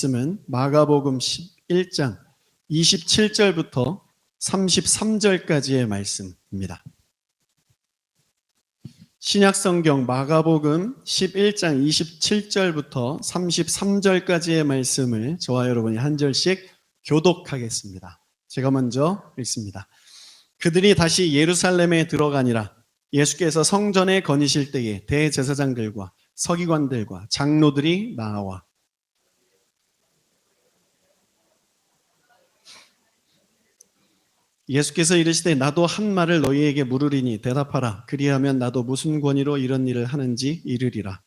말씀은 마가복음 11장 27절부터 33절까지의 말씀입니다. 신약성경 마가복음 11장 27절부터 33절까지의 말씀을 저와 여러분이 한 절씩 교독하겠습니다. 제가 먼저 읽습니다. 그들이 다시 예루살렘에 들어가니라. 예수께서 성전에 거니실 때에 대제사장들과 서기관들과 장로들이 나와 예수께서 이르시되 나도 한 말을 너희에게 물으리니 대답하라. 그리하면 나도 무슨 권위로 이런 일을 하는지 이르리라.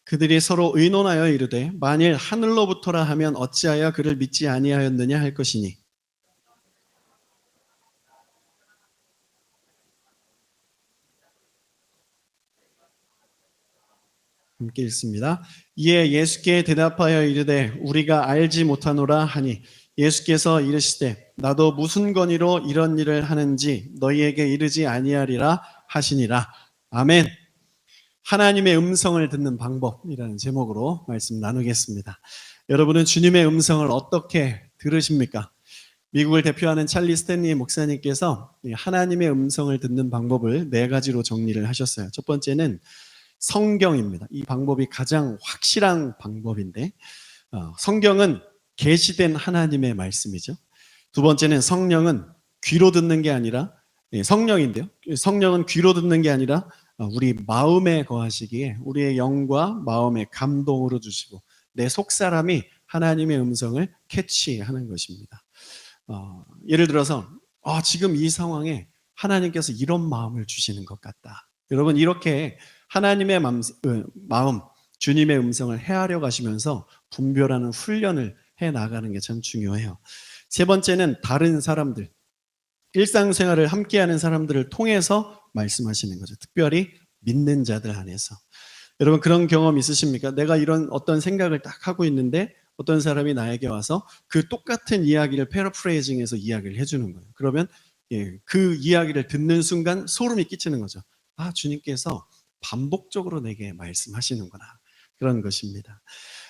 그들이 서로 의논하여 이르되 만일 하늘로부터라 하면 어찌하여 그를 믿지 아니하였느냐 할 것이니 함께 읽습니다. 이에 예수께 대답하여 이르되 우리가 알지 못하노라 하니 예수께서 이르시되 나도 무슨 권위로 이런 일을 하는지 너희에게 이르지 아니하리라 하시니라. 아멘. 하나님의 음성을 듣는 방법이라는 제목으로 말씀 나누겠습니다. 여러분은 주님의 음성을 어떻게 들으십니까? 미국을 대표하는 찰리 스탠리 목사님께서 하나님의 음성을 듣는 방법을 4가지로 정리를 하셨어요. 첫 번째는 성경입니다. 이 방법이 가장 확실한 방법인데 성경은 계시된 하나님의 말씀이죠. 두 번째는 성령은 귀로 듣는 게 아니라 성령인데요. 성령은 귀로 듣는 게 아니라 우리 마음에 거하시기에 우리의 영과 마음의 감동으로 주시고 내 속사람이 하나님의 음성을 캐치하는 것입니다. 예를 들어서 지금 이 상황에 하나님께서 이런 마음을 주시는 것 같다. 여러분 이렇게 하나님의 마음, 주님의 음성을 헤아려 가시면서 분별하는 훈련을 해나가는 게 참 중요해요. 세 번째는 다른 사람들, 일상생활을 함께하는 사람들을 통해서 말씀하시는 거죠. 특별히 믿는 자들 안에서. 여러분 그런 경험 있으십니까? 내가 이런 어떤 생각을 딱 하고 있는데 어떤 사람이 나에게 와서 그 똑같은 이야기를 패러프레이징해서 이야기를 해주는 거예요. 그러면 그 이야기를 듣는 순간 소름이 끼치는 거죠. 주님께서 반복적으로 내게 말씀하시는구나. 그런 것입니다.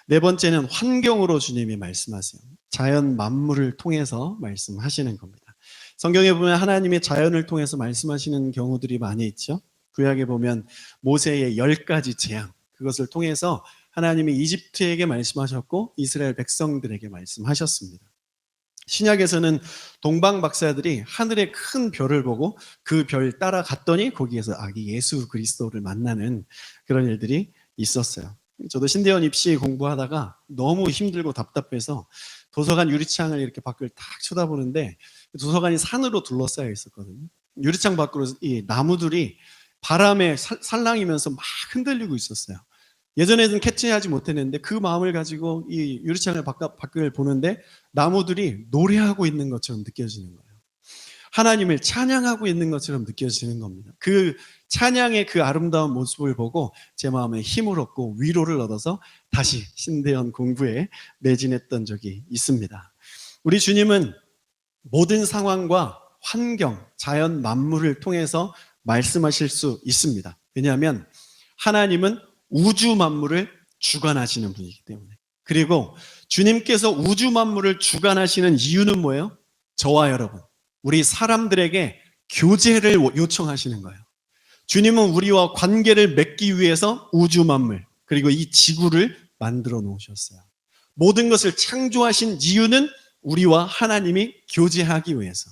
네 번째는 환경으로 주님이 말씀하세요. 자연 만물을 통해서 말씀하시는 겁니다. 성경에 보면 하나님의 자연을 통해서 말씀하시는 경우들이 많이 있죠. 구약에 보면 모세의 10가지 재앙, 그것을 통해서 하나님이 이집트에게 말씀하셨고 이스라엘 백성들에게 말씀하셨습니다. 신약에서는 동방 박사들이 하늘의 큰 별을 보고 그 별 따라갔더니 거기에서 아기 예수 그리스도를 만나는 그런 일들이 있었어요. 저도 신대원 입시 공부하다가 너무 힘들고 답답해서 도서관 유리창을 이렇게 밖을 딱 쳐다보는데 도서관이 산으로 둘러싸여 있었거든요. 유리창 밖으로 이 나무들이 바람에 살랑이면서 막 흔들리고 있었어요. 예전에는 캐치하지 못했는데 그 마음을 가지고 이 유리창을 밖을 보는데 나무들이 노래하고 있는 것처럼 느껴지는 거예요. 하나님을 찬양하고 있는 것처럼 느껴지는 겁니다. 그 찬양의 그 아름다운 모습을 보고 제 마음에 힘을 얻고 위로를 얻어서 다시 신대원 공부에 매진했던 적이 있습니다. 우리 주님은 모든 상황과 환경, 자연 만물을 통해서 말씀하실 수 있습니다. 왜냐하면 하나님은 우주 만물을 주관하시는 분이기 때문에. 그리고 주님께서 우주 만물을 주관하시는 이유는 뭐예요? 저와 여러분, 우리 사람들에게 교제를 요청하시는 거예요. 주님은 우리와 관계를 맺기 위해서 우주 만물, 그리고 이 지구를 만들어 놓으셨어요. 모든 것을 창조하신 이유는 우리와 하나님이 교제하기 위해서.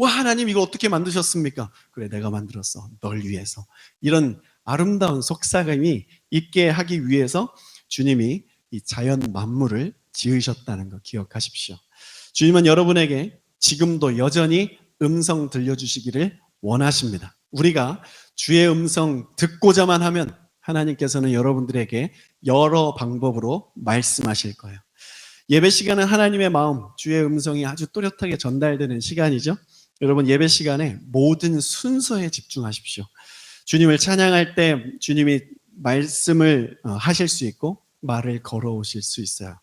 하나님 이거 어떻게 만드셨습니까? 그래, 내가 만들었어. 널 위해서. 이런 아름다운 속삭임이 있게 하기 위해서 주님이 이 자연 만물을 지으셨다는 거 기억하십시오. 주님은 여러분에게 지금도 여전히 음성 들려주시기를 원하십니다. 우리가 주의 음성 듣고자만 하면 하나님께서는 여러분들에게 여러 방법으로 말씀하실 거예요. 예배 시간은 하나님의 마음, 주의 음성이 아주 또렷하게 전달되는 시간이죠. 여러분 예배 시간에 모든 순서에 집중하십시오. 주님을 찬양할 때 주님이 말씀을 하실 수 있고 말을 걸어오실 수 있어요.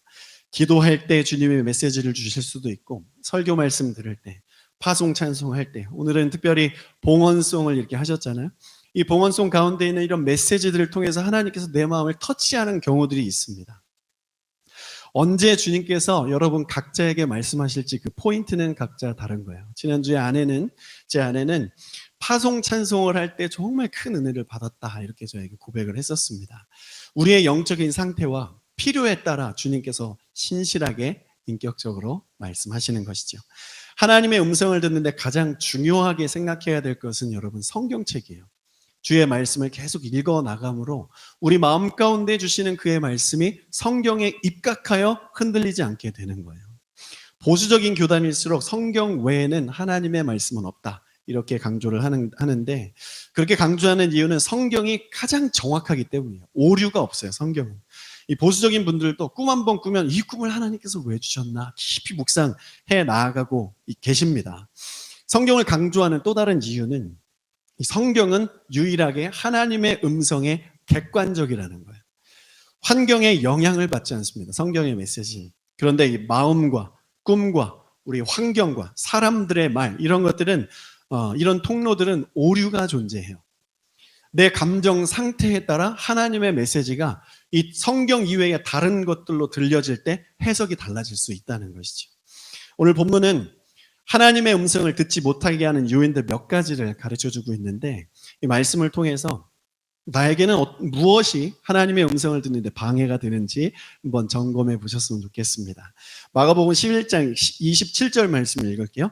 기도할 때 주님의 메시지를 주실 수도 있고 설교 말씀 들을 때, 파송 찬송할 때, 오늘은 특별히 봉헌송을 이렇게 하셨잖아요. 이 봉헌송 가운데 있는 이런 메시지들을 통해서 하나님께서 내 마음을 터치하는 경우들이 있습니다. 언제 주님께서 여러분 각자에게 말씀하실지 그 포인트는 각자 다른 거예요. 지난주에 제 아내는 파송 찬송을 할 때 정말 큰 은혜를 받았다 이렇게 저에게 고백을 했었습니다. 우리의 영적인 상태와 필요에 따라 주님께서 신실하게 인격적으로 말씀하시는 것이죠. 하나님의 음성을 듣는데 가장 중요하게 생각해야 될 것은 여러분 성경책이에요. 주의 말씀을 계속 읽어 나감으로 우리 마음 가운데 주시는 그의 말씀이 성경에 입각하여 흔들리지 않게 되는 거예요. 보수적인 교단일수록 성경 외에는 하나님의 말씀은 없다. 이렇게 강조를 하는데 그렇게 강조하는 이유는 성경이 가장 정확하기 때문이에요. 오류가 없어요, 성경은. 이 보수적인 분들도 꿈 한 번 꾸면 이 꿈을 하나님께서 왜 주셨나 깊이 묵상해 나아가고 계십니다. 성경을 강조하는 또 다른 이유는 이 성경은 유일하게 하나님의 음성에 객관적이라는 거예요. 환경에 영향을 받지 않습니다. 성경의 메시지. 그런데 이 마음과 꿈과 우리 환경과 사람들의 말 이런 것들은 이런 통로들은 오류가 존재해요. 내 감정 상태에 따라 하나님의 메시지가 이 성경 이외의 다른 것들로 들려질 때 해석이 달라질 수 있다는 것이죠. 오늘 본문은 하나님의 음성을 듣지 못하게 하는 요인들 몇 가지를 가르쳐주고 있는데 이 말씀을 통해서 나에게는 무엇이 하나님의 음성을 듣는데 방해가 되는지 한번 점검해 보셨으면 좋겠습니다. 마가복음 11장 27절 말씀을 읽을게요.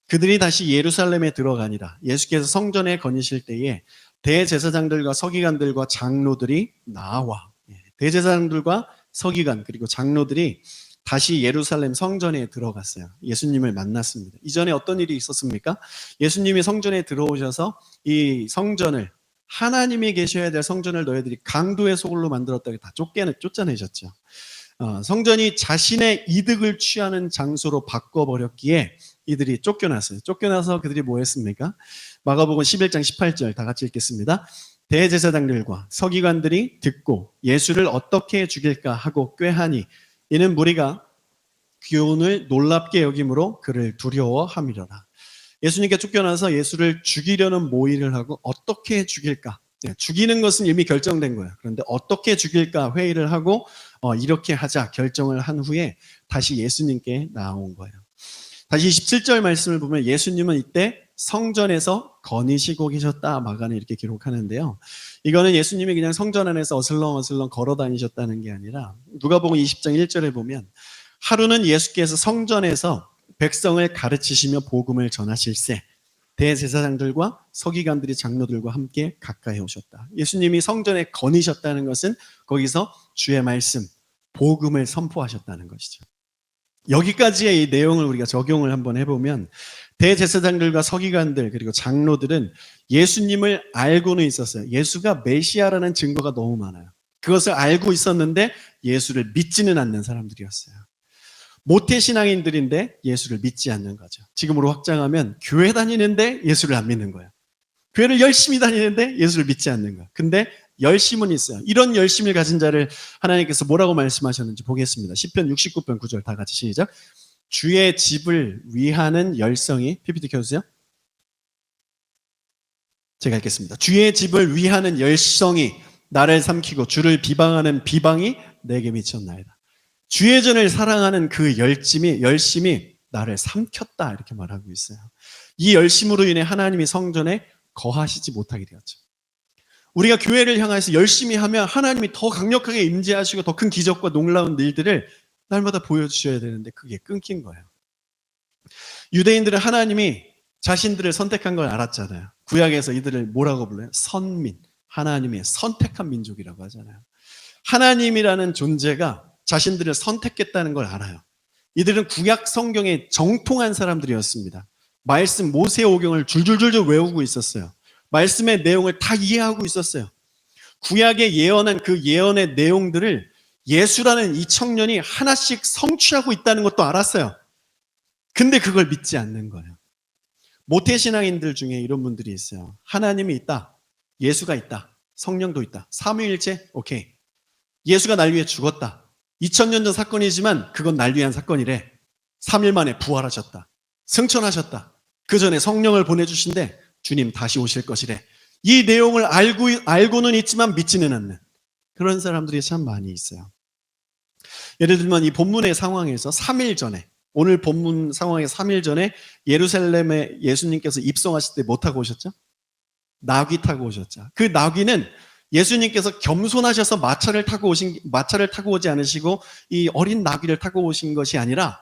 그들이 다시 예루살렘에 들어가니라. 예수께서 성전에 거니실 때에 대제사장들과 서기관들과 장로들이 나와. 대제사장들과 서기관 그리고 장로들이 다시 예루살렘 성전에 들어갔어요. 예수님을 만났습니다. 이전에 어떤 일이 있었습니까? 예수님이 성전에 들어오셔서 이 성전을 하나님이 계셔야 될 성전을 너희들이 강도의 소굴로 만들었다고 다 쫓아내셨죠. 성전이 자신의 이득을 취하는 장소로 바꿔버렸기에 이들이 쫓겨났어요. 쫓겨나서 그들이 뭐 했습니까? 마가복음 11장 18절 다 같이 읽겠습니다. 대제사장들과 서기관들이 듣고 예수를 어떻게 죽일까 하고 꾀하니 이는 무리가 교훈을 놀랍게 여김으로 그를 두려워함이로라. 예수님께 쫓겨나서 예수를 죽이려는 모의를 하고 어떻게 죽일까? 죽이는 것은 이미 결정된 거예요. 그런데 어떻게 죽일까 회의를 하고 이렇게 하자 결정을 한 후에 다시 예수님께 나온 거예요. 다시 27절 말씀을 보면 예수님은 이때 성전에서 거니시고 계셨다 마가는 이렇게 기록하는데요. 이거는 예수님이 그냥 성전 안에서 어슬렁어슬렁 걸어 다니셨다는 게 아니라 누가복음 20장 1절에 보면 하루는 예수께서 성전에서 백성을 가르치시며 복음을 전하실세 대제사장들과 서기관들이 장로들과 함께 가까이 오셨다. 예수님이 성전에 거니셨다는 것은 거기서 주의 말씀, 복음을 선포하셨다는 것이죠. 여기까지의 이 내용을 우리가 적용을 한번 해보면 대제사장들과 서기관들 그리고 장로들은 예수님을 알고는 있었어요. 예수가 메시아라는 증거가 너무 많아요. 그것을 알고 있었는데 예수를 믿지는 않는 사람들이었어요. 모태신앙인들인데 예수를 믿지 않는 거죠. 지금으로 확장하면 교회 다니는데 예수를 안 믿는 거예요. 교회를 열심히 다니는데 예수를 믿지 않는 거예요. 근데 열심은 있어요. 이런 열심을 가진 자를 하나님께서 뭐라고 말씀하셨는지 보겠습니다. 시편 69편 9절 다 같이 시작. 주의 집을 위하는 열성이 PPT 켜주세요. 제가 읽겠습니다. 주의 집을 위하는 열성이 나를 삼키고 주를 비방하는 비방이 내게 미쳤나이다. 주의 전을 사랑하는 그 열심이 나를 삼켰다 이렇게 말하고 있어요. 이 열심으로 인해 하나님이 성전에 거하시지 못하게 되었죠. 우리가 교회를 향해서 열심히 하면 하나님이 더 강력하게 임재하시고 더 큰 기적과 놀라운 일들을 날마다 보여주셔야 되는데 그게 끊긴 거예요. 유대인들은 하나님이 자신들을 선택한 걸 알았잖아요. 구약에서 이들을 뭐라고 불러요? 선민, 하나님의 선택한 민족이라고 하잖아요. 하나님이라는 존재가 자신들을 선택했다는 걸 알아요. 이들은 구약 성경에 정통한 사람들이었습니다. 말씀 모세오경을 줄줄줄줄 외우고 있었어요. 말씀의 내용을 다 이해하고 있었어요. 구약에 예언한 그 예언의 내용들을 예수라는 이 청년이 하나씩 성취하고 있다는 것도 알았어요. 근데 그걸 믿지 않는 거예요. 모태신앙인들 중에 이런 분들이 있어요. 하나님이 있다. 예수가 있다. 성령도 있다. 삼위일체? 오케이. 예수가 날 위해 죽었다. 2000년 전 사건이지만 그건 날 위한 사건이래. 3일 만에 부활하셨다. 승천하셨다. 그 전에 성령을 보내주신데 주님 다시 오실 것이래. 이 내용을 알고는 있지만 믿지는 않는 그런 사람들이 참 많이 있어요. 예를 들면 이 본문의 상황에서 3일 전에, 오늘 본문 상황의 3일 전에 예루살렘에 예수님께서 입성하실 때 뭐 타고 오셨죠? 나귀 타고 오셨죠. 그 나귀는 예수님께서 겸손하셔서 마차를 타고 오지 않으시고 이 어린 나귀를 타고 오신 것이 아니라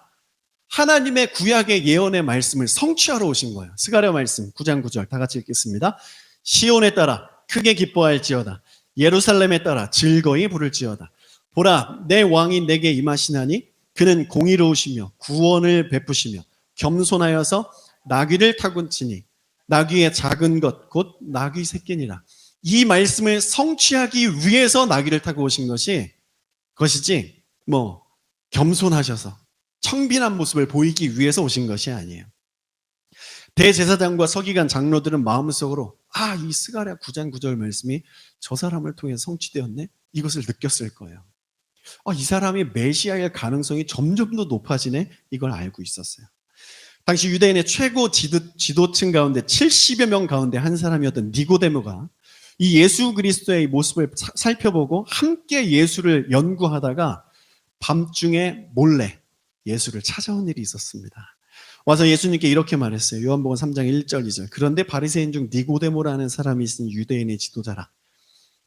하나님의 구약의 예언의 말씀을 성취하러 오신 거예요. 스가랴 말씀 9장 9절 다 같이 읽겠습니다. 시온에 따라 크게 기뻐할지어다. 예루살렘에 따라 즐거이 부를지어다. 보라, 내 왕이 내게 임하시나니 그는 공의로우시며 구원을 베푸시며 겸손하여서 나귀를 타고 치니 나귀의 작은 것 곧 나귀 새끼니라. 이 말씀을 성취하기 위해서 나귀를 타고 오신 것이지 겸손하셔서 청빈한 모습을 보이기 위해서 오신 것이 아니에요. 대제사장과 서기관 장로들은 마음속으로 이 스가랴 9장 9절 말씀이 저 사람을 통해 성취되었네? 이것을 느꼈을 거예요. 이 사람이 메시아일 가능성이 점점 더 높아지네? 이걸 알고 있었어요. 당시 유대인의 최고 지도층 가운데 70여 명 가운데 한 사람이었던 니고데모가 이 예수 그리스도의 모습을 살펴보고 함께 예수를 연구하다가 밤중에 몰래 예수를 찾아온 일이 있었습니다. 와서 예수님께 이렇게 말했어요. 요한복음 3장 1절 2절. 그런데 바리새인 중 니고데모라는 사람이 있으니 유대인의 지도자라.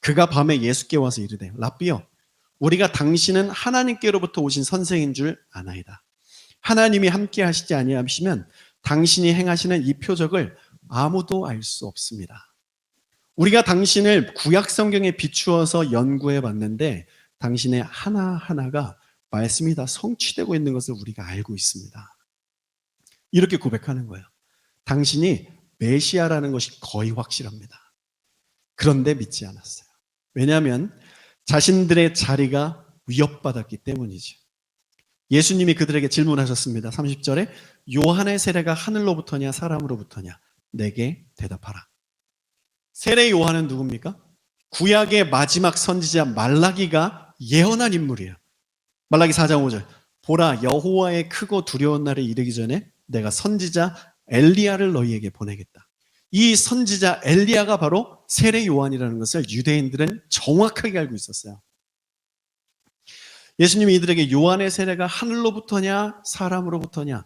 그가 밤에 예수께 와서 이르되 랍비여, 우리가 당신은 하나님께로부터 오신 선생인 줄 아나이다. 하나님이 함께 하시지 아니하시면 당신이 행하시는 이 표적을 아무도 알 수 없습니다. 우리가 당신을 구약 성경에 비추어서 연구해 봤는데 당신의 하나하나가 말씀이 다 성취되고 있는 것을 우리가 알고 있습니다. 이렇게 고백하는 거예요. 당신이 메시아라는 것이 거의 확실합니다. 그런데 믿지 않았어요. 왜냐하면 자신들의 자리가 위협받았기 때문이죠. 예수님이 그들에게 질문하셨습니다. 30절에 요한의 세례가 하늘로부터냐 사람으로부터냐 내게 대답하라. 세례 요한은 누굽니까? 구약의 마지막 선지자 말라기가 예언한 인물이에요. 말라기 4장 5절 보라, 여호와의 크고 두려운 날에 이르기 전에 내가 선지자 엘리야를 너희에게 보내겠다. 이 선지자 엘리야가 바로 세례 요한이라는 것을 유대인들은 정확하게 알고 있었어요. 예수님이 이들에게 요한의 세례가 하늘로부터냐 사람으로부터냐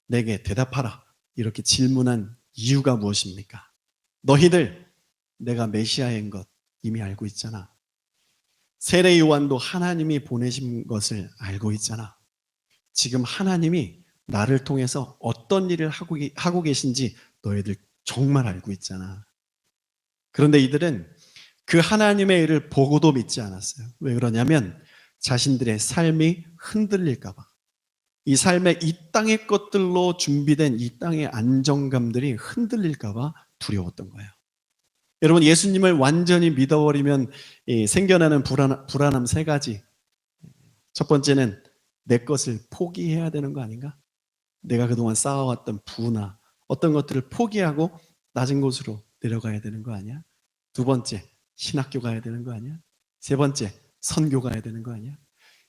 내게 대답하라 이렇게 질문한 이유가 무엇입니까? 너희들 내가 메시아인 것 이미 알고 있잖아. 세례 요한도 하나님이 보내신 것을 알고 있잖아. 지금 하나님이 나를 통해서 어떤 일을 하고 계신지 너희들 정말 알고 있잖아. 그런데 이들은 그 하나님의 일을 보고도 믿지 않았어요. 왜 그러냐면 자신들의 삶이 흔들릴까 봐. 이 삶의 이 땅의 것들로 준비된 이 땅의 안정감들이 흔들릴까 봐 두려웠던 거예요. 여러분, 예수님을 완전히 믿어버리면 생겨나는 불안함 세 가지. 첫 번째는 내 것을 포기해야 되는 거 아닌가? 내가 그동안 쌓아왔던 부나 어떤 것들을 포기하고 낮은 곳으로 내려가야 되는 거 아니야? 두 번째, 신학교 가야 되는 거 아니야? 세 번째, 선교 가야 되는 거 아니야?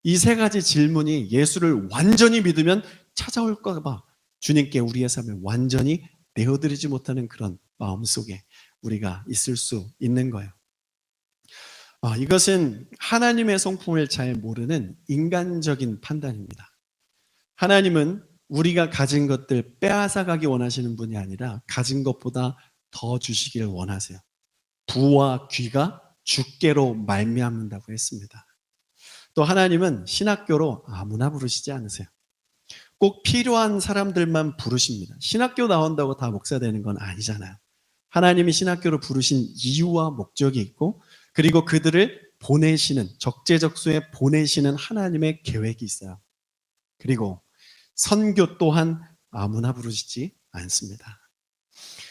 이 세 가지 질문이 예수를 완전히 믿으면 찾아올까 봐 주님께 우리의 삶을 완전히 내어드리지 못하는 그런 마음속에 우리가 있을 수 있는 거예요. 이것은 하나님의 성품을 잘 모르는 인간적인 판단입니다. 하나님은 우리가 가진 것들 빼앗아가기 원하시는 분이 아니라 가진 것보다 더 주시기를 원하세요. 부와 귀가 주께로 말미암는다고 했습니다. 또 하나님은 신학교로 아무나 부르시지 않으세요. 꼭 필요한 사람들만 부르십니다. 신학교 나온다고 다 목사 되는 건 아니잖아요. 하나님이 신학교로 부르신 이유와 목적이 있고 그리고 그들을 보내시는 적재적소에 보내시는 하나님의 계획이 있어요. 그리고 선교 또한 아무나 부르시지 않습니다.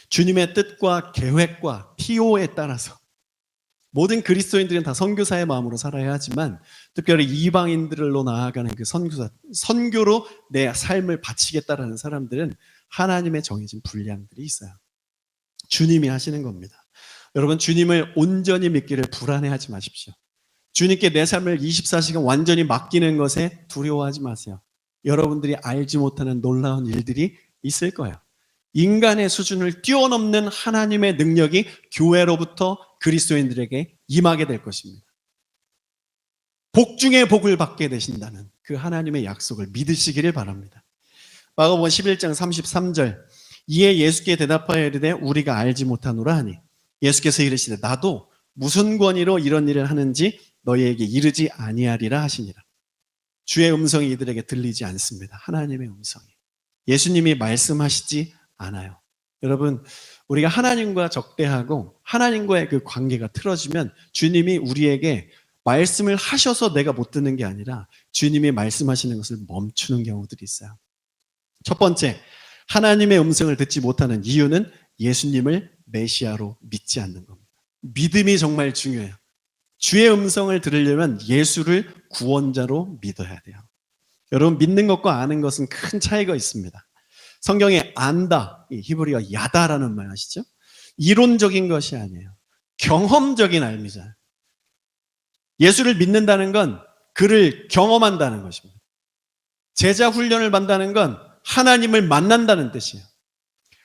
주님의 뜻과 계획과 TO에 따라서 모든 그리스도인들은 다 선교사의 마음으로 살아야 하지만 특별히 이방인들로 나아가는 그 선교로 내 삶을 바치겠다라는 사람들은 하나님의 정해진 분량들이 있어요. 주님이 하시는 겁니다. 여러분, 주님을 온전히 믿기를 불안해하지 마십시오. 주님께 내 삶을 24시간 완전히 맡기는 것에 두려워하지 마세요. 여러분들이 알지 못하는 놀라운 일들이 있을 거예요. 인간의 수준을 뛰어넘는 하나님의 능력이 교회로부터 그리스도인들에게 임하게 될 것입니다. 복 중에 복을 받게 되신다는 그 하나님의 약속을 믿으시기를 바랍니다. 마가복음 11장 33절, 이에 예수께 대답하여 이르되 우리가 알지 못하노라 하니 예수께서 이르시되 나도 무슨 권위로 이런 일을 하는지 너희에게 이르지 아니하리라 하시니라. 주의 음성이 이들에게 들리지 않습니다. 하나님의 음성이. 예수님이 말씀하시지 않아요. 여러분, 우리가 하나님과 적대하고 하나님과의 그 관계가 틀어지면 주님이 우리에게 말씀을 하셔서 내가 못 듣는 게 아니라 주님이 말씀하시는 것을 멈추는 경우들이 있어요. 첫 번째, 하나님의 음성을 듣지 못하는 이유는 예수님을 메시아로 믿지 않는 겁니다. 믿음이 정말 중요해요. 주의 음성을 들으려면 예수를 구원자로 믿어야 돼요. 여러분, 믿는 것과 아는 것은 큰 차이가 있습니다. 성경에 안다, 히브리어 야다라는 말 아시죠? 이론적인 것이 아니에요. 경험적인 알미잖아요. 예수를 믿는다는 건 그를 경험한다는 것입니다. 제자 훈련을 받는다는 건 하나님을 만난다는 뜻이에요.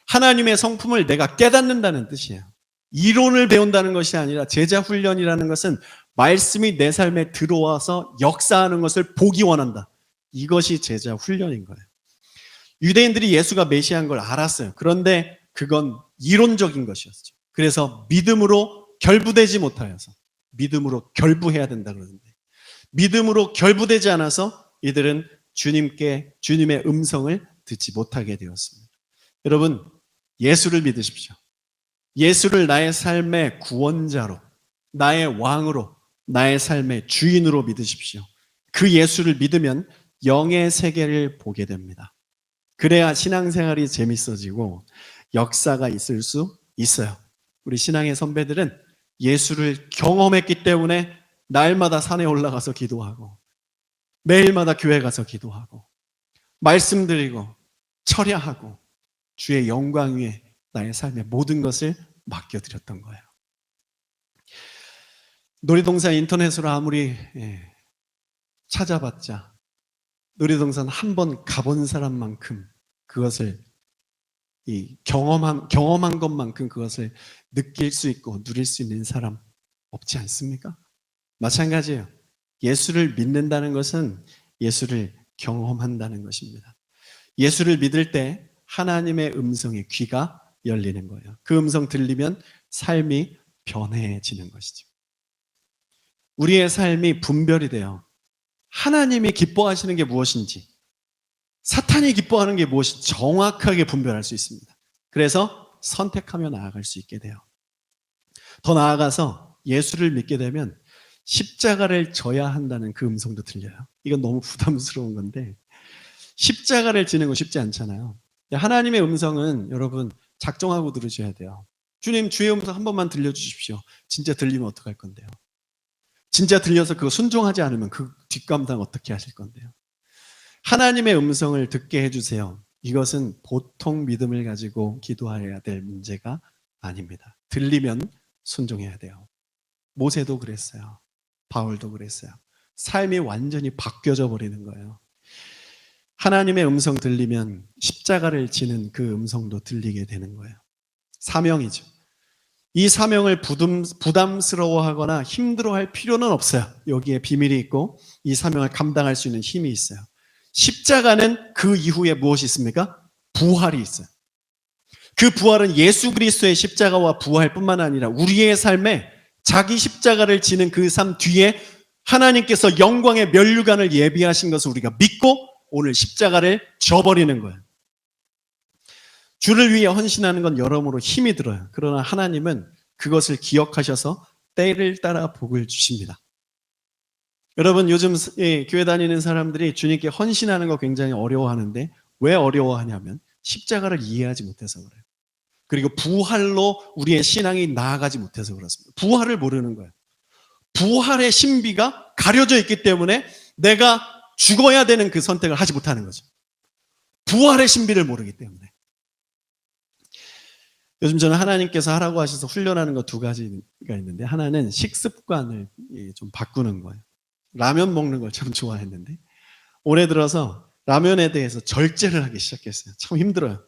하나님의 성품을 내가 깨닫는다는 뜻이에요. 이론을 배운다는 것이 아니라 제자 훈련이라는 것은 말씀이 내 삶에 들어와서 역사하는 것을 보기 원한다. 이것이 제자 훈련인 거예요. 유대인들이 예수가 메시아인 걸 알았어요. 그런데 그건 이론적인 것이었죠. 그래서 믿음으로 결부되지 못하여서 믿음으로 결부해야 된다 그러는데 믿음으로 결부되지 않아서 이들은 주님의 음성을 듣지 못하게 되었습니다. 여러분, 예수를 믿으십시오. 예수를 나의 삶의 구원자로, 나의 왕으로, 나의 삶의 주인으로 믿으십시오. 그 예수를 믿으면 영의 세계를 보게 됩니다. 그래야 신앙생활이 재밌어지고 역사가 있을 수 있어요. 우리 신앙의 선배들은 예수를 경험했기 때문에 날마다 산에 올라가서 기도하고 매일마다 교회 가서 기도하고 말씀드리고 철야하고 주의 영광 위에 나의 삶의 모든 것을 맡겨드렸던 거예요. 놀이동산 인터넷으로 아무리 찾아봤자 놀이동산 한 번 가본 사람만큼 그것을 경험한 것만큼 그것을 느낄 수 있고 누릴 수 있는 사람 없지 않습니까? 마찬가지예요. 예수를 믿는다는 것은 예수를 경험한다는 것입니다. 예수를 믿을 때 하나님의 음성에 귀가 열리는 거예요. 그 음성 들리면 삶이 변해지는 것이죠. 우리의 삶이 분별이 돼요. 하나님이 기뻐하시는 게 무엇인지, 사탄이 기뻐하는 게 무엇인지 정확하게 분별할 수 있습니다. 그래서 선택하며 나아갈 수 있게 돼요. 더 나아가서 예수를 믿게 되면 십자가를 져야 한다는 그 음성도 들려요. 이건 너무 부담스러운 건데 십자가를 지는 거 쉽지 않잖아요. 하나님의 음성은 여러분 작정하고 들으셔야 돼요. 주님, 주의 음성 한 번만 들려주십시오. 진짜 들리면 어떡할 건데요? 진짜 들려서 그거 순종하지 않으면 그 뒷감당 어떻게 하실 건데요? 하나님의 음성을 듣게 해주세요. 이것은 보통 믿음을 가지고 기도해야 될 문제가 아닙니다. 들리면 순종해야 돼요. 모세도 그랬어요. 바울도 그랬어요. 삶이 완전히 바뀌어져 버리는 거예요. 하나님의 음성 들리면 십자가를 지는 그 음성도 들리게 되는 거예요. 사명이죠. 이 사명을 부담스러워하거나 힘들어할 필요는 없어요. 여기에 비밀이 있고 이 사명을 감당할 수 있는 힘이 있어요. 십자가는 그 이후에 무엇이 있습니까? 부활이 있어요. 그 부활은 예수 그리스도의 십자가와 부활뿐만 아니라 우리의 삶에 자기 십자가를 지는 그 삶 뒤에 하나님께서 영광의 면류관을 예비하신 것을 우리가 믿고 오늘 십자가를 져버리는 거예요. 주를 위해 헌신하는 건 여러모로 힘이 들어요. 그러나 하나님은 그것을 기억하셔서 때를 따라 복을 주십니다. 여러분, 요즘 교회 다니는 사람들이 주님께 헌신하는 거 굉장히 어려워하는데 왜 어려워하냐면 십자가를 이해하지 못해서 그래요. 그리고 부활로 우리의 신앙이 나아가지 못해서 그렇습니다. 부활을 모르는 거예요. 부활의 신비가 가려져 있기 때문에 내가 죽어야 되는 그 선택을 하지 못하는 거죠. 부활의 신비를 모르기 때문에. 요즘 저는 하나님께서 하라고 하셔서 훈련하는 거 두 가지가 있는데 하나는 식습관을 좀 바꾸는 거예요. 라면 먹는 걸 참 좋아했는데 올해 들어서 라면에 대해서 절제를 하기 시작했어요. 참 힘들어요.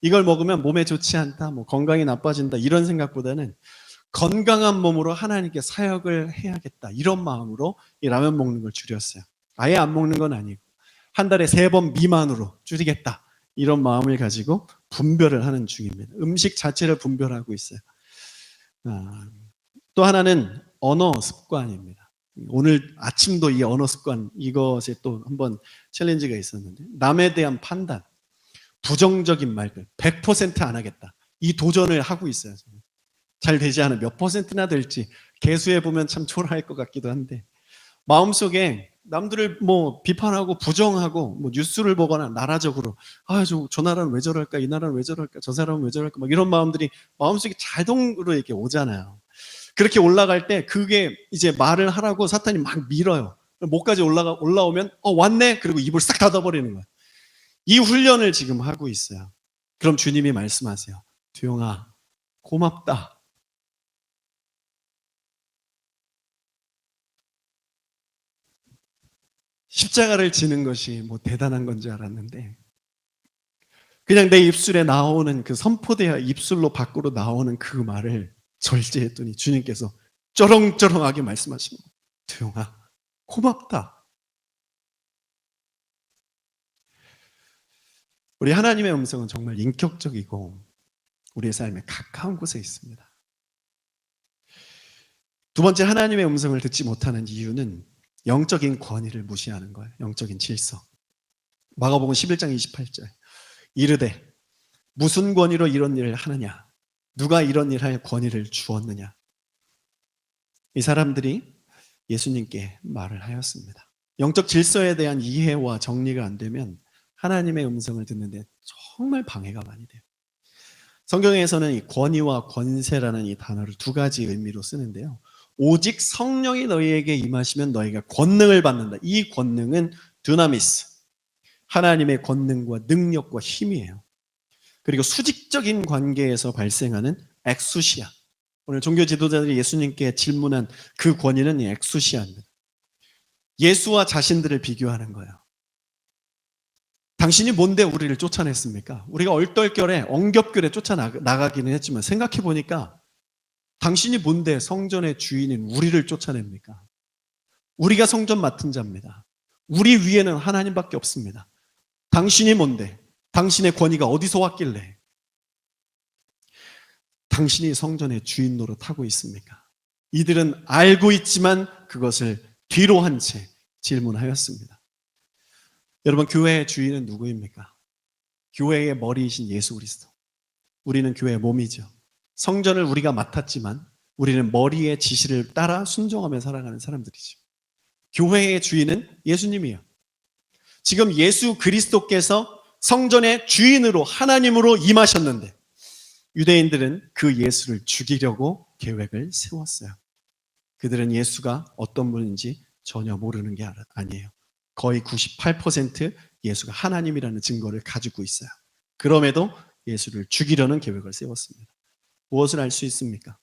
이걸 먹으면 몸에 좋지 않다, 뭐 건강이 나빠진다 이런 생각보다는 건강한 몸으로 하나님께 사역을 해야겠다 이런 마음으로 이 라면 먹는 걸 줄였어요. 아예 안 먹는 건 아니고 한 달에 3번 미만으로 줄이겠다 이런 마음을 가지고 분별을 하는 중입니다. 음식 자체를 분별하고 있어요. 또 하나는 언어 습관입니다. 오늘 아침도 이 언어 습관 이것에 또 한번 챌린지가 있었는데 남에 대한 판단, 부정적인 말들 100%안 하겠다. 이 도전을 하고 있어요. 잘 되지 않으면 몇 %나 될지 개수해 보면 참 초라할 것 같기도 한데 마음속에 남들을 뭐 비판하고 부정하고 뭐 뉴스를 보거나 나라적으로 저 나라는 왜 저럴까, 이 나라는 왜 저럴까, 저 사람은 왜 저럴까 막 이런 마음들이 마음속에 자동으로 이렇게 오잖아요. 그렇게 올라갈 때 그게 이제 말을 하라고 사탄이 막 밀어요. 목까지 올라오면 왔네 그리고 입을 싹 닫아버리는 거예요. 이 훈련을 지금 하고 있어요. 그럼 주님이 말씀하세요. 두용아 고맙다. 십자가를 지는 것이 뭐 대단한 건지 알았는데 그냥 내 입술에 나오는 그 선포대야 입술로 밖으로 나오는 그 말을 절제했더니 주님께서 쩌렁쩌렁하게 말씀하시는 거예요. 두용아 고맙다. 우리 하나님의 음성은 정말 인격적이고 우리의 삶에 가까운 곳에 있습니다. 두 번째 하나님의 음성을 듣지 못하는 이유는 영적인 권위를 무시하는 거예요. 영적인 질서. 마가복음 11장 28절 이르되 무슨 권위로 이런 일을 하느냐? 누가 이런 일을 할 권위를 주었느냐? 이 사람들이 예수님께 말을 하였습니다. 영적 질서에 대한 이해와 정리가 안 되면 하나님의 음성을 듣는데 정말 방해가 많이 돼요. 성경에서는 이 권위와 권세라는 이 단어를 두 가지 의미로 쓰는데요. 오직 성령이 너희에게 임하시면 너희가 권능을 받는다. 이 권능은 두나미스, 하나님의 권능과 능력과 힘이에요. 그리고 수직적인 관계에서 발생하는 엑수시아. 오늘 종교 지도자들이 예수님께 질문한 그 권위는 이 엑수시아입니다. 예수와 자신들을 비교하는 거예요. 당신이 뭔데 우리를 쫓아냈습니까? 우리가 얼떨결에 엉겹결에 쫓아나가기는 했지만 생각해 보니까 당신이 뭔데 성전의 주인인 우리를 쫓아냅니까? 우리가 성전 맡은 자입니다. 우리 위에는 하나님밖에 없습니다. 당신이 뭔데? 당신의 권위가 어디서 왔길래? 당신이 성전의 주인 노릇하고 있습니까? 이들은 알고 있지만 그것을 뒤로 한 채 질문하였습니다. 여러분, 교회의 주인은 누구입니까? 교회의 머리이신 예수 그리스도. 우리는 교회의 몸이죠. 성전을 우리가 맡았지만 우리는 머리의 지시를 따라 순종하며 살아가는 사람들이죠. 교회의 주인은 예수님이에요. 지금 예수 그리스도께서 성전의 주인으로 하나님으로 임하셨는데 유대인들은 그 예수를 죽이려고 계획을 세웠어요. 그들은 예수가 어떤 분인지 전혀 모르는 게 아니에요. 거의 98% 예수가 하나님이라는 증거를 가지고 있어요. 그럼에도 예수를 죽이려는 계획을 세웠습니다. 무엇을 알 수 있습니까?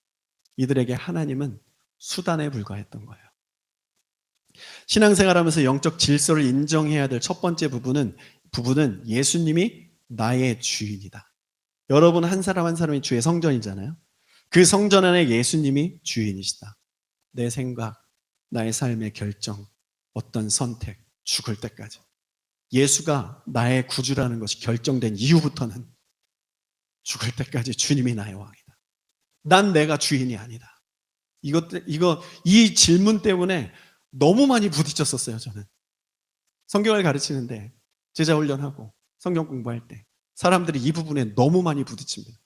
이들에게 하나님은 수단에 불과했던 거예요. 신앙생활하면서 영적 질서를 인정해야 될 첫 번째 부분은 예수님이 나의 주인이다. 여러분 한 사람 한 사람이 주의 성전이잖아요. 그 성전 안에 예수님이 주인이시다. 내 생각, 나의 삶의 결정, 어떤 선택, 죽을 때까지 예수가 나의 구주라는 것이 결정된 이후부터는 죽을 때까지 주님이 나의 왕이다. 난 내가 주인이 아니다. 이 질문 때문에 너무 많이 부딪혔었어요, 저는. 성경을 가르치는데, 제자 훈련하고, 성경 공부할 때, 사람들이 이 부분에 너무 많이 부딪힙니다.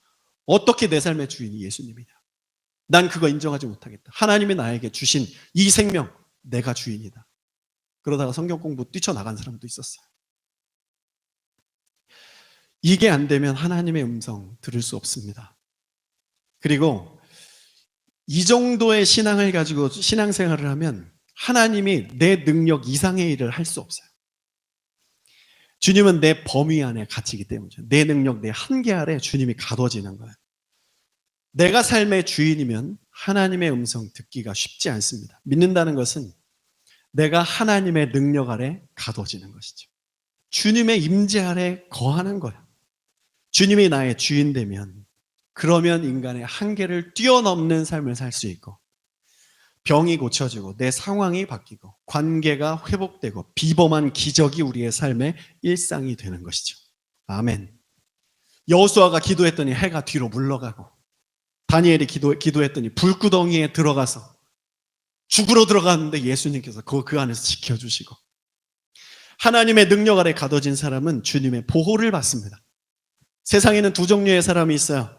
어떻게 내 삶의 주인이 예수님이냐? 난 그거 인정하지 못하겠다. 하나님이 나에게 주신 이 생명, 내가 주인이다. 그러다가 성경 공부 뛰쳐나간 사람도 있었어요. 이게 안 되면 하나님의 음성 들을 수 없습니다. 그리고 이 정도의 신앙을 가지고 신앙생활을 하면 하나님이 내 능력 이상의 일을 할 수 없어요. 주님은 내 범위 안에 갇히기 때문이죠. 내 능력, 내 한계 아래 주님이 가둬지는 거예요. 내가 삶의 주인이면 하나님의 음성 듣기가 쉽지 않습니다. 믿는다는 것은 내가 하나님의 능력 아래 가둬지는 것이죠. 주님의 임재 아래 거하는 거예요. 주님이 나의 주인 되면, 그러면 인간의 한계를 뛰어넘는 삶을 살 수 있고, 병이 고쳐지고 내 상황이 바뀌고 관계가 회복되고 비범한 기적이 우리의 삶의 일상이 되는 것이죠. 아멘. 여호수아가 기도했더니 해가 뒤로 물러가고, 다니엘이 기도했더니 불구덩이에 들어가서 죽으러 들어갔는데 예수님께서 그 안에서 지켜주시고, 하나님의 능력 아래 가둬진 사람은 주님의 보호를 받습니다. 세상에는 두 종류의 사람이 있어요.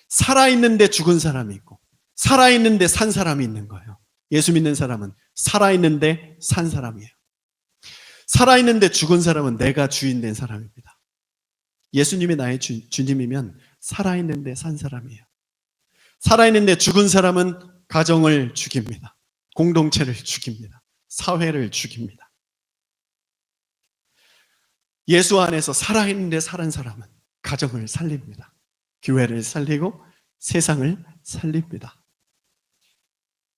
살아있는데 죽은 사람이 있고 살아있는데 산 사람이 있는 거예요. 예수 믿는 사람은 살아있는데 산 사람이에요. 살아있는데 죽은 사람은 내가 주인 된 사람입니다. 예수님이 나의 주님이면 살아있는데 산 사람이에요. 살아있는데 죽은 사람은 가정을 죽입니다. 공동체를 죽입니다. 사회를 죽입니다. 예수 안에서 살아있는데 살은 사람은 가정을 살립니다. 교회를 살리고 세상을 살립니다.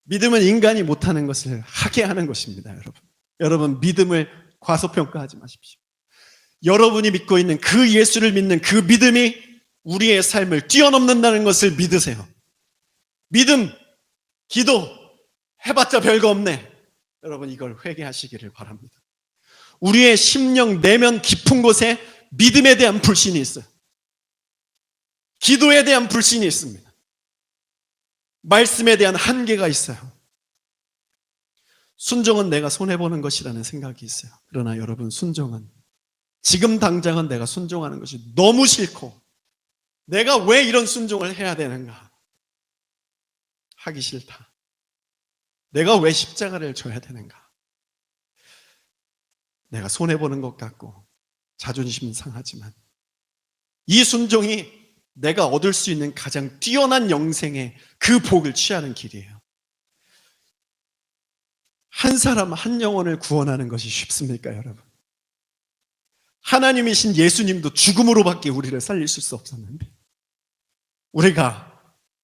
믿음은 인간이 못하는 것을 하게 하는 것입니다, 여러분. 여러분, 믿음을 과소평가하지 마십시오. 여러분이 믿고 있는 그 예수를 믿는 그 믿음이 우리의 삶을 뛰어넘는다는 것을 믿으세요. 믿음, 기도, 해봤자 별거 없네. 여러분, 이걸 회개하시기를 바랍니다. 우리의 심령 내면 깊은 곳에 믿음에 대한 불신이 있어요. 기도에 대한 불신이 있습니다. 말씀에 대한 한계가 있어요. 순종은 내가 손해보는 것이라는 생각이 있어요. 그러나 여러분, 순종은 지금 당장은 내가 순종하는 것이 너무 싫고 내가 왜 이런 순종을 해야 되는가? 하기 싫다. 내가 왜 십자가를 져야 되는가? 내가 손해보는 것 같고 자존심 상하지만 이 순종이 내가 얻을 수 있는 가장 뛰어난 영생의 그 복을 취하는 길이에요. 한 사람 한 영혼을 구원하는 것이 쉽습니까, 여러분? 하나님이신 예수님도 죽음으로밖에 우리를 살릴 수 없었는데 우리가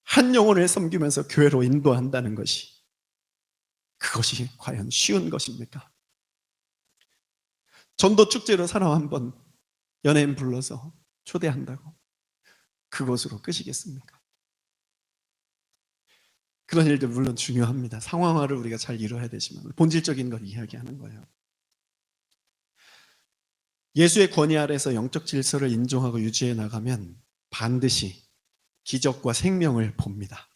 한 영혼을 섬기면서 교회로 인도한다는 것이, 그것이 과연 쉬운 것입니까? 전도 축제로 사람 한번 연예인 불러서 초대한다고 그것으로 끝이겠습니까? 그런 일들 물론 중요합니다. 상황화를 우리가 잘 이뤄야 되지만 본질적인 걸 이야기하는 거예요. 예수의 권위 아래서 영적 질서를 인정하고 유지해 나가면 반드시 기적과 생명을 봅니다.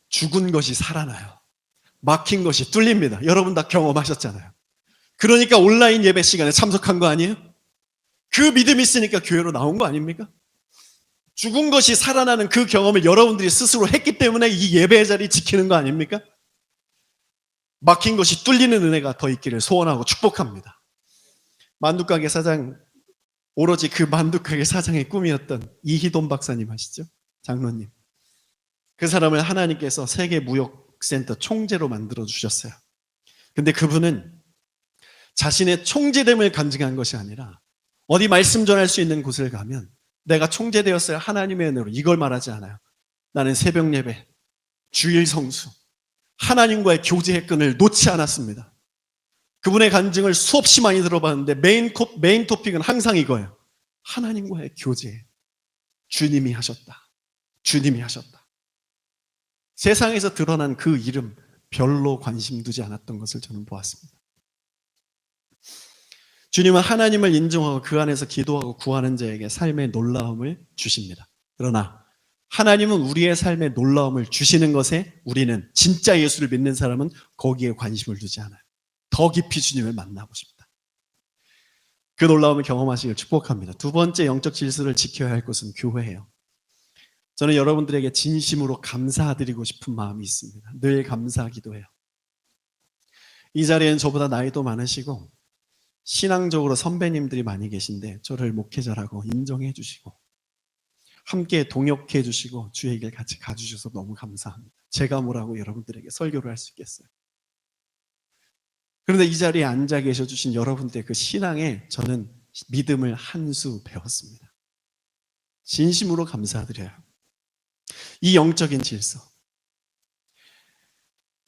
죽은 것이 살아나요. 막힌 것이 뚫립니다. 여러분 다 경험하셨잖아요. 그러니까 온라인 예배 시간에 참석한 거 아니에요? 그 믿음이 있으니까 교회로 나온 거 아닙니까? 죽은 것이 살아나는 그 경험을 여러분들이 스스로 했기 때문에 이 예배의 자리 지키는 거 아닙니까? 막힌 것이 뚫리는 은혜가 더 있기를 소원하고 축복합니다. 만두가게 사장, 오로지 그 만두가게 사장의 꿈이었던 이희돈 박사님 아시죠? 장로님. 그 사람을 하나님께서 세계무역센터 총재로 만들어 주셨어요. 근데 그분은 자신의 총재됨을 간증한 것이 아니라 어디 말씀 전할 수 있는 곳을 가면 내가 총재되었어요, 하나님의 은혜로, 이걸 말하지 않아요. 나는 새벽 예배, 주일 성수, 하나님과의 교제의 끈을 놓지 않았습니다. 그분의 간증을 수없이 많이 들어봤는데 메인 토픽은 항상 이거예요. 하나님과의 교제. 주님이 하셨다. 주님이 하셨다. 세상에서 드러난 그 이름 별로 관심 두지 않았던 것을 저는 보았습니다. 주님은 하나님을 인정하고 그 안에서 기도하고 구하는 자에게 삶의 놀라움을 주십니다. 그러나 하나님은 우리의 삶의 놀라움을 주시는 것에 우리는, 진짜 예수를 믿는 사람은 거기에 관심을 두지 않아요. 더 깊이 주님을 만나고 싶다. 그 놀라움을 경험하시길 축복합니다. 두 번째 영적 질서를 지켜야 할 곳은 교회예요. 저는 여러분들에게 진심으로 감사드리고 싶은 마음이 있습니다. 늘 감사하기도 해요. 이 자리에는 저보다 나이도 많으시고 신앙적으로 선배님들이 많이 계신데 저를 목회자라고 인정해 주시고 함께 동역해 주시고 주의 길 같이 가주셔서 너무 감사합니다. 제가 뭐라고 여러분들에게 설교를 할 수 있겠어요. 그런데 이 자리에 앉아 계셔 주신 여러분들의 그 신앙에 저는 믿음을 한 수 배웠습니다. 진심으로 감사드려요. 이 영적인 질서,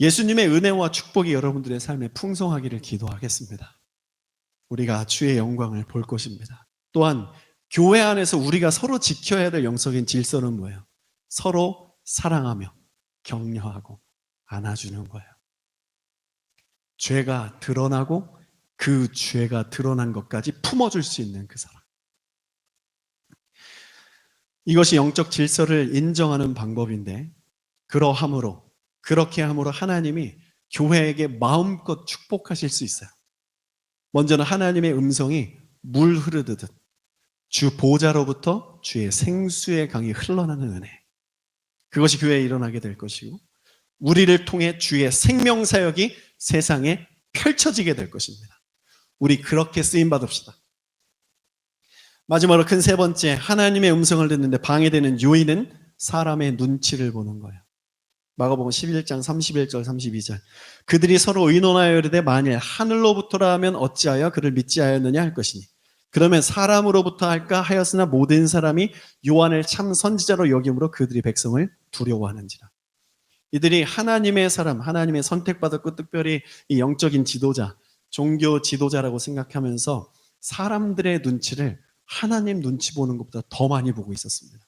예수님의 은혜와 축복이 여러분들의 삶에 풍성하기를 기도하겠습니다. 우리가 주의 영광을 볼 것입니다. 또한 교회 안에서 우리가 서로 지켜야 될 영적인 질서는 뭐예요? 서로 사랑하며 격려하고 안아주는 거예요. 죄가 드러나고 그 죄가 드러난 것까지 품어줄 수 있는 그 사랑. 이것이 영적 질서를 인정하는 방법인데, 그렇게 함으로 하나님이 교회에게 마음껏 축복하실 수 있어요. 먼저는 하나님의 음성이 물 흐르듯 주 보좌로부터 주의 생수의 강이 흘러나는 은혜. 그것이 교회에 일어나게 될 것이고, 우리를 통해 주의 생명 사역이 세상에 펼쳐지게 될 것입니다. 우리 그렇게 쓰임 받읍시다. 마지막으로 큰 세 번째, 하나님의 음성을 듣는데 방해되는 요인은 사람의 눈치를 보는 거예요. 마가복음 11장 31절 32절. 그들이 서로 의논하여 이르되 만일 하늘로부터라 하면 어찌하여 그를 믿지 하였느냐 할 것이니 그러면 사람으로부터 할까 하였으나 모든 사람이 요한을 참 선지자로 여김으로 그들이 백성을 두려워하는지라. 이들이 하나님의 사람, 하나님의 선택받았고 특별히 이 영적인 지도자, 종교 지도자라고 생각하면서 사람들의 눈치를 하나님 눈치 보는 것보다 더 많이 보고 있었습니다.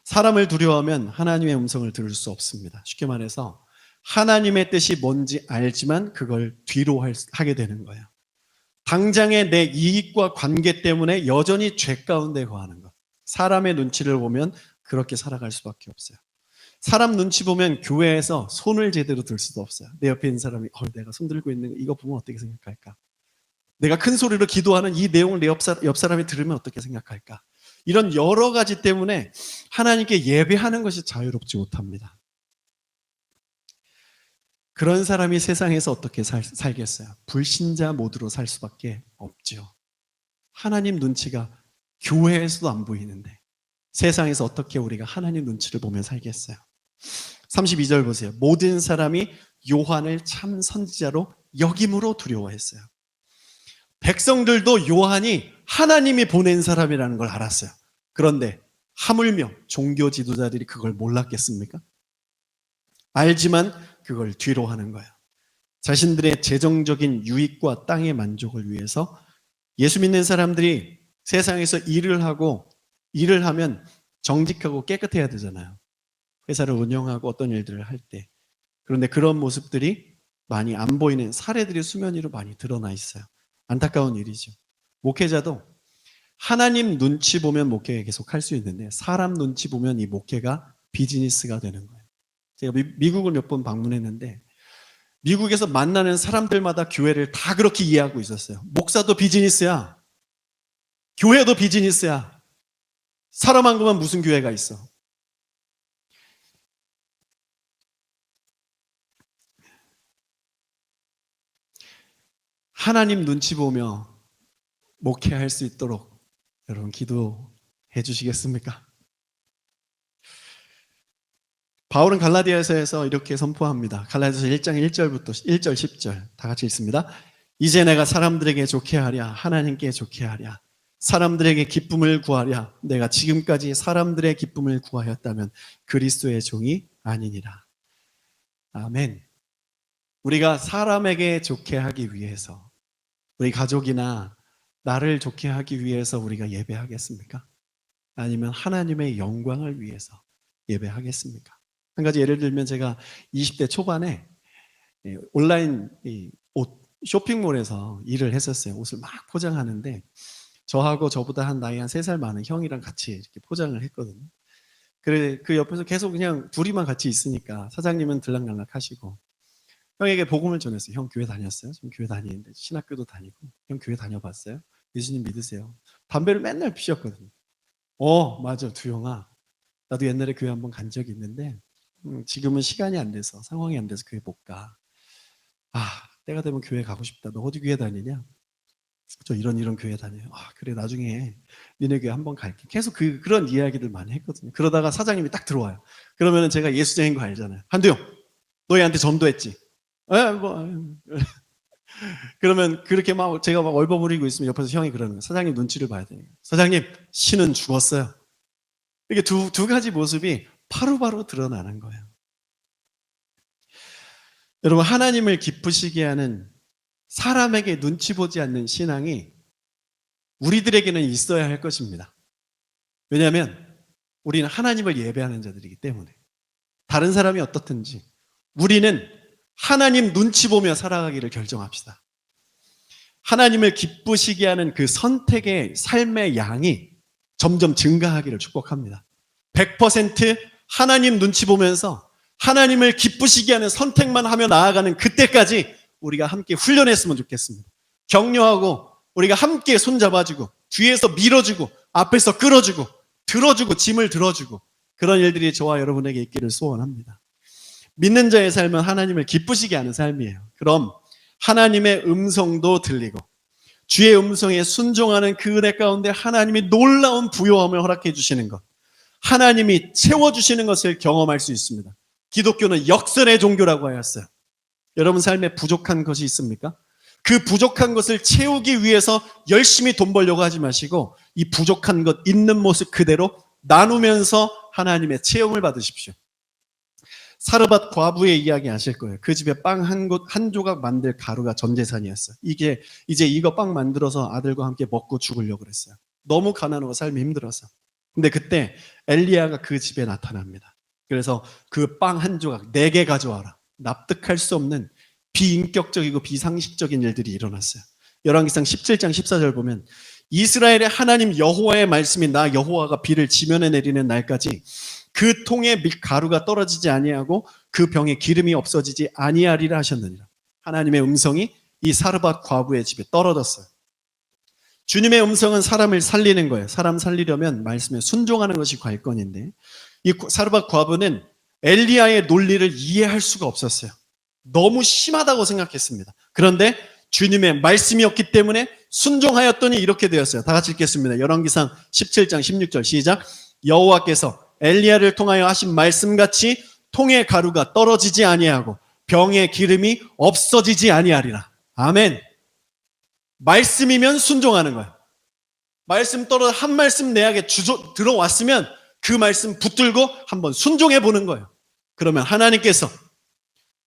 사람을 두려워하면 하나님의 음성을 들을 수 없습니다. 쉽게 말해서 하나님의 뜻이 뭔지 알지만 그걸 뒤로 하게 되는 거예요. 당장의 내 이익과 관계 때문에 여전히 죄 가운데 거하는 것. 사람의 눈치를 보면 그렇게 살아갈 수밖에 없어요. 사람 눈치 보면 교회에서 손을 제대로 들 수도 없어요. 내 옆에 있는 사람이 내가 손 들고 있는 이거 보면 어떻게 생각할까? 내가 큰 소리로 기도하는 이 내용을 내 옆 사람이 들으면 어떻게 생각할까? 이런 여러 가지 때문에 하나님께 예배하는 것이 자유롭지 못합니다. 그런 사람이 세상에서 어떻게 살겠어요? 불신자 모드로 살 수밖에 없죠. 하나님 눈치가 교회에서도 안 보이는데 세상에서 어떻게 우리가 하나님 눈치를 보며 살겠어요? 32절 보세요. 모든 사람이 요한을 참 선지자로 여김으로 두려워했어요. 백성들도 요한이 하나님이 보낸 사람이라는 걸 알았어요. 그런데 하물며 종교 지도자들이 그걸 몰랐겠습니까? 알지만 그걸 뒤로 하는 거예요. 자신들의 재정적인 유익과 땅의 만족을 위해서 예수 믿는 사람들이 세상에서 일을 하면 정직하고 깨끗해야 되잖아요. 회사를 운영하고 어떤 일들을 할 때. 그런데 그런 모습들이 많이 안 보이는 사례들이 수면 위로 많이 드러나 있어요. 안타까운 일이죠. 목회자도 하나님 눈치 보면 목회 계속 할 수 있는데 사람 눈치 보면 이 목회가 비즈니스가 되는 거예요. 제가 미국을 몇 번 방문했는데 미국에서 만나는 사람들마다 교회를 다 그렇게 이해하고 있었어요. 목사도 비즈니스야. 교회도 비즈니스야. 사람 한 것만 무슨 교회가 있어. 하나님 눈치 보며 목회할 수 있도록 여러분 기도해 주시겠습니까? 바울은 갈라디아서에서 이렇게 선포합니다. 갈라디아서 1장 1절부터 1절 10절 다 같이 읽습니다. 이제 내가 사람들에게 좋게 하랴 하나님께 좋게 하랴 사람들에게 기쁨을 구하랴 내가 지금까지 사람들의 기쁨을 구하였다면 그리스도의 종이 아니니라. 아멘. 우리가 사람에게 좋게 하기 위해서 우리 가족이나 나를 좋게 하기 위해서 우리가 예배하겠습니까? 아니면 하나님의 영광을 위해서 예배하겠습니까? 한 가지 예를 들면 제가 20대 초반에 온라인 옷 쇼핑몰에서 일을 했었어요. 옷을 막 포장하는데 저하고 저보다 나이 한 3살 많은 형이랑 같이 이렇게 포장을 했거든요. 그래 그 옆에서 계속 그냥 둘이만 같이 있으니까 사장님은 들락날락 하시고 형에게 복음을 전했어요. 형 교회 다녔어요? 좀 교회 다니는데 신학교도 다니고 형 교회 다녀봤어요? 예수님 믿으세요? 담배를 맨날 피셨거든요. 맞아 두영아 나도 옛날에 교회 한번 간 적이 있는데 지금은 시간이 안 돼서 상황이 안 돼서 교회 못 가. 때가 되면 교회 가고 싶다. 너 어디 교회 다니냐? 저 이런 교회 다녀요. 그래 나중에 니네 교회 한번 갈게. 계속 그런 이야기들 많이 했거든요. 그러다가 사장님이 딱 들어와요. 그러면은 제가 예수쟁인 거 알잖아요. 한두영 너 얘한테 전도했지? 그러면 그렇게 막 제가 막 얼버무리고 있으면 옆에서 형이 그러는 거예요. 사장님 눈치를 봐야 돼요. 사장님 신은 죽었어요. 이게 두 가지 모습이 바로바로 드러나는 거예요. 여러분 하나님을 기쁘시게 하는 사람에게 눈치 보지 않는 신앙이 우리들에게는 있어야 할 것입니다. 왜냐하면 우리는 하나님을 예배하는 자들이기 때문에. 다른 사람이 어떻든지 우리는 하나님 눈치 보며 살아가기를 결정합시다. 하나님을 기쁘시게 하는 그 선택의 삶의 양이 점점 증가하기를 축복합니다. 100% 하나님 눈치 보면서 하나님을 기쁘시게 하는 선택만 하며 나아가는 그때까지 우리가 함께 훈련했으면 좋겠습니다. 격려하고 우리가 함께 손잡아주고 뒤에서 밀어주고 앞에서 끌어주고 들어주고 짐을 들어주고 그런 일들이 저와 여러분에게 있기를 소원합니다. 믿는 자의 삶은 하나님을 기쁘시게 하는 삶이에요. 그럼 하나님의 음성도 들리고 주의 음성에 순종하는 그 은혜 가운데 하나님이 놀라운 부요함을 허락해 주시는 것, 하나님이 채워주시는 것을 경험할 수 있습니다. 기독교는 역설의 종교라고 하였어요. 여러분 삶에 부족한 것이 있습니까? 그 부족한 것을 채우기 위해서 열심히 돈 벌려고 하지 마시고 이 부족한 것 있는 모습 그대로 나누면서 하나님의 체험을 받으십시오. 사르밧 과부의 이야기 아실 거예요. 그 집에 빵 한 조각 만들 가루가 전 재산이었어요. 이제 이거 빵 만들어서 아들과 함께 먹고 죽으려고 그랬어요. 너무 가난하고 삶이 힘들어서. 근데 그때 엘리야가 그 집에 나타납니다. 그래서 그 빵 한 조각 4개 가져와라. 납득할 수 없는 비인격적이고 비상식적인 일들이 일어났어요. 열왕기상 17장 14절 보면 이스라엘의 하나님 여호와의 말씀이 나 여호와가 비를 지면에 내리는 날까지 그 통에 가루가 떨어지지 아니하고 그 병에 기름이 없어지지 아니하리라 하셨느니라. 하나님의 음성이 이 사르밧 과부의 집에 떨어졌어요. 주님의 음성은 사람을 살리는 거예요. 사람 살리려면 말씀에 순종하는 것이 관건인데 이 사르밧 과부는 엘리야의 논리를 이해할 수가 없었어요. 너무 심하다고 생각했습니다. 그런데 주님의 말씀이었기 때문에 순종하였더니 이렇게 되었어요. 다 같이 읽겠습니다. 열왕기상 17장 16절 시작. 여호와께서 엘리야를 통하여 하신 말씀같이 통의 가루가 떨어지지 아니하고 병의 기름이 없어지지 아니하리라. 아멘. 말씀이면 순종하는 거예요. 말씀 떨어져 한 말씀 내에게 들어왔으면 그 말씀 붙들고 한번 순종해 보는 거예요. 그러면 하나님께서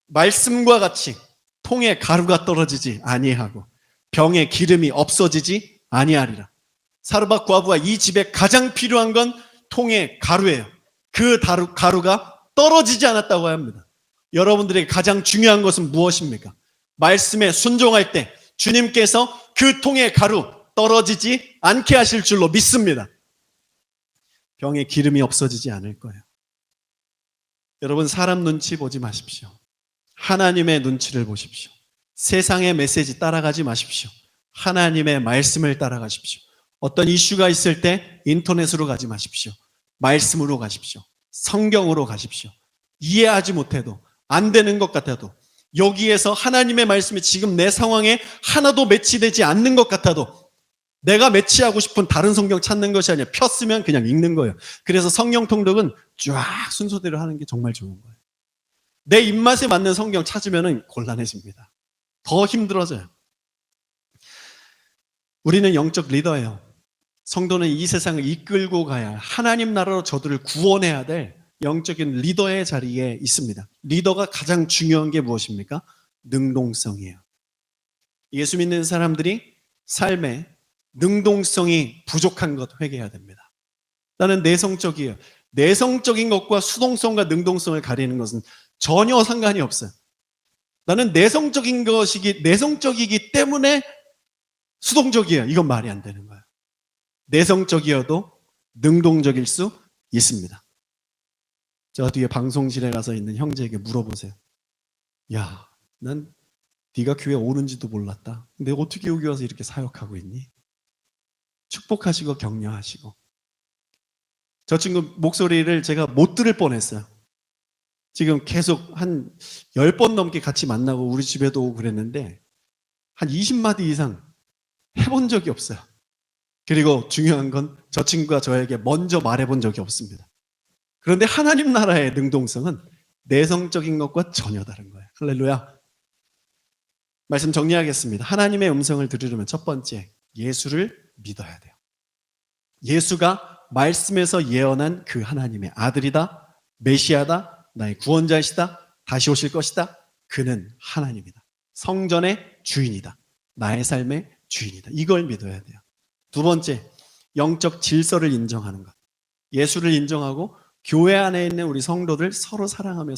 말씀과 같이 통에 가루가 떨어지지 아니하고 병에 기름이 없어지지 아니하리라. 사르밧 과부와 이 집에 가장 필요한 건 통에 가루예요. 그 가루가 떨어지지 않았다고 합니다. 여러분들에게 가장 중요한 것은 무엇입니까? 말씀에 순종할 때 주님께서 그 통에 가루 떨어지지 않게 하실 줄로 믿습니다. 병에 기름이 없어지지 않을 거예요. 여러분 사람 눈치 보지 마십시오. 하나님의 눈치를 보십시오. 세상의 메시지 따라가지 마십시오. 하나님의 말씀을 따라가십시오. 어떤 이슈가 있을 때 인터넷으로 가지 마십시오. 말씀으로 가십시오. 성경으로 가십시오. 이해하지 못해도 안 되는 것 같아도 여기에서 하나님의 말씀이 지금 내 상황에 하나도 매치되지 않는 것 같아도 내가 매치하고 싶은 다른 성경 찾는 것이 아니라 폈으면 그냥 읽는 거예요. 그래서 성경 통독은 쫙 순서대로 하는 게 정말 좋은 거예요. 내 입맛에 맞는 성경 찾으면 곤란해집니다. 더 힘들어져요. 우리는 영적 리더예요. 성도는 이 세상을 이끌고 가야 하나님 나라로 저들을 구원해야 될 영적인 리더의 자리에 있습니다. 리더가 가장 중요한 게 무엇입니까? 능동성이에요. 예수 믿는 사람들이 삶에 능동성이 부족한 것 회개해야 됩니다. 나는 내성적이에요. 내성적인 것과 수동성과 능동성을 가리는 것은 전혀 상관이 없어요. 나는 내성적이기 때문에 수동적이에요. 이건 말이 안 되는 거예요. 내성적이어도 능동적일 수 있습니다. 저 뒤에 방송실에 가서 있는 형제에게 물어보세요. 야, 난 네가 교회 오는지도 몰랐다. 근데 어떻게 여기 와서 이렇게 사역하고 있니? 축복하시고 격려하시고. 저 친구 목소리를 제가 못 들을 뻔했어요. 지금 계속 한 10번 넘게 같이 만나고 우리 집에도 오고 그랬는데 한 20마디 이상 해본 적이 없어요. 그리고 중요한 건 저 친구가 저에게 먼저 말해본 적이 없습니다. 그런데 하나님 나라의 능동성은 내성적인 것과 전혀 다른 거예요. 할렐루야. 말씀 정리하겠습니다. 하나님의 음성을 들으려면 첫 번째, 예수를 믿어야 돼요. 예수가 말씀에서 예언한 그 하나님의 아들이다, 메시아다, 나의 구원자이시다, 다시 오실 것이다. 그는 하나님이다. 성전의 주인이다. 나의 삶의 주인이다. 이걸 믿어야 돼요. 두 번째, 영적 질서를 인정하는 것. 예수를 인정하고 교회 안에 있는 우리 성도들 서로 사랑하며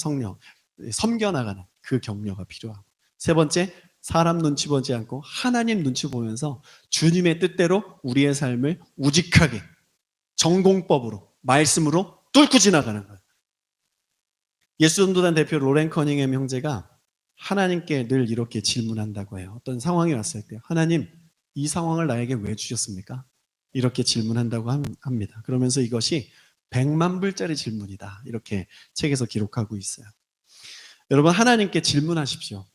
섬겨나가는 그 격려가 필요하고, 세 번째, 사람 눈치 보지 않고 하나님 눈치 보면서 주님의 뜻대로 우리의 삶을 우직하게 전공법으로, 말씀으로 뚫고 지나가는 거예요. 예수전도단 대표 로렌 커닝햄 형제가 하나님께 늘 이렇게 질문한다고 해요. 어떤 상황이 왔을 때, 하나님, 이 상황을 나에게 왜 주셨습니까? 이렇게 질문한다고 합니다. 그러면서 이것이 100만 불짜리 질문이다, 이렇게 책에서 기록하고 있어요. 여러분, 하나님께 질문하십시오.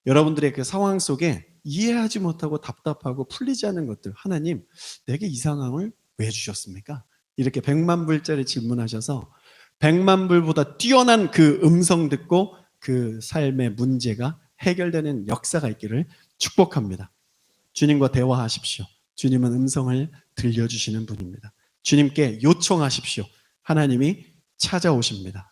여러분들의 그 상황 속에 이해하지 못하고 답답하고 풀리지 않는 것들, 하나님, 내게 이 상황을 왜 주셨습니까? 이렇게 100만 불짜리 질문하셔서 100만 불보다 뛰어난 그 음성 듣고 그 삶의 문제가 해결되는 역사가 있기를 축복합니다. 주님과 대화하십시오. 주님은 음성을 들려주시는 분입니다. 주님께 요청하십시오. 하나님이 찾아오십니다.